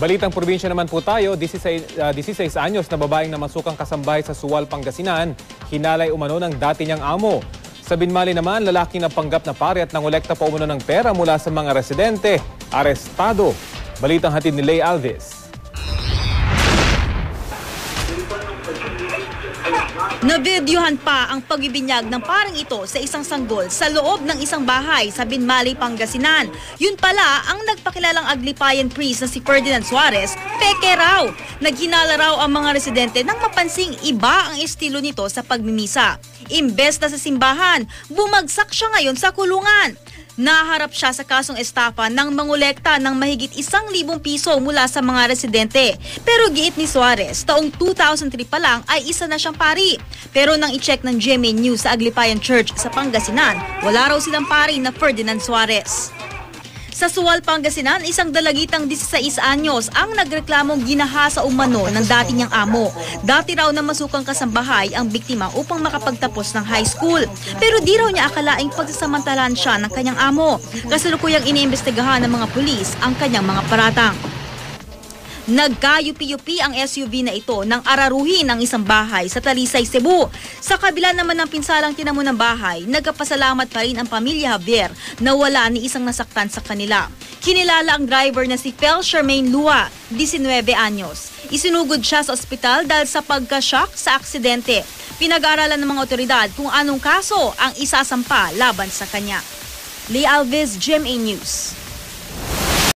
Balitang probinsya naman po tayo, 16 anyos na babaeng namasukang kasambahay sa Suwal, Pangasinan, hinalay umano ng dati niyang amo. Sa Binmali naman, lalaking napanggap na pare at nangolekta pa umano ng pera mula sa mga residente, arestado. Balitang hatid ni Lay Alves. Navideohan pa ang pagbibinyag ng parang ito sa isang sanggol sa loob ng isang bahay sa Binmali, Pangasinan. Yun pala ang nagpakilalang aglipayan priest na si Ferdinand Suarez, peke raw. Naghinala raw ang mga residente nang mapansing iba ang estilo nito sa pagmimisa. Imbes na sa simbahan, bumagsak siya ngayon sa kulungan. Naharap siya sa kasong estafa ng mangolekta ng mahigit 1,000 piso mula sa mga residente. Pero giit ni Suarez, taong 2003 pa lang ay isa na siyang pari. Pero nang i-check ng GMA News sa Aglipayan Church sa Pangasinan, wala raw silang pari na Ferdinand Suarez. Sa Suwal, Pangasinan, isang dalagitang 16 anyos ang nagreklamong ginahasa umano ng dati niyang amo. Dati raw na masukang kasambahay ang biktima upang makapagtapos ng high school. Pero di raw niya akalaing pagsasamantalan siya ng kanyang amo. Kasalukuyang iniimbestigahan ng mga pulis ang kanyang mga paratang. Nagkayupi-yupi ang SUV na ito nang araruhin ang isang bahay sa Talisay, Cebu. Sa kabila naman ng pinsalang tinamo ng bahay, nagpasalamat pa rin ang pamilya Javier na wala ni isang nasaktan sa kanila. Kinilala ang driver na si Fel Charmaine Lua, 19 anyos. Isinugod siya sa ospital dahil sa pagka-shock sa aksidente. Pinag-aaralan ng mga otoridad kung anong kaso ang isasampa laban sa kanya. Lee Alves, GMA News.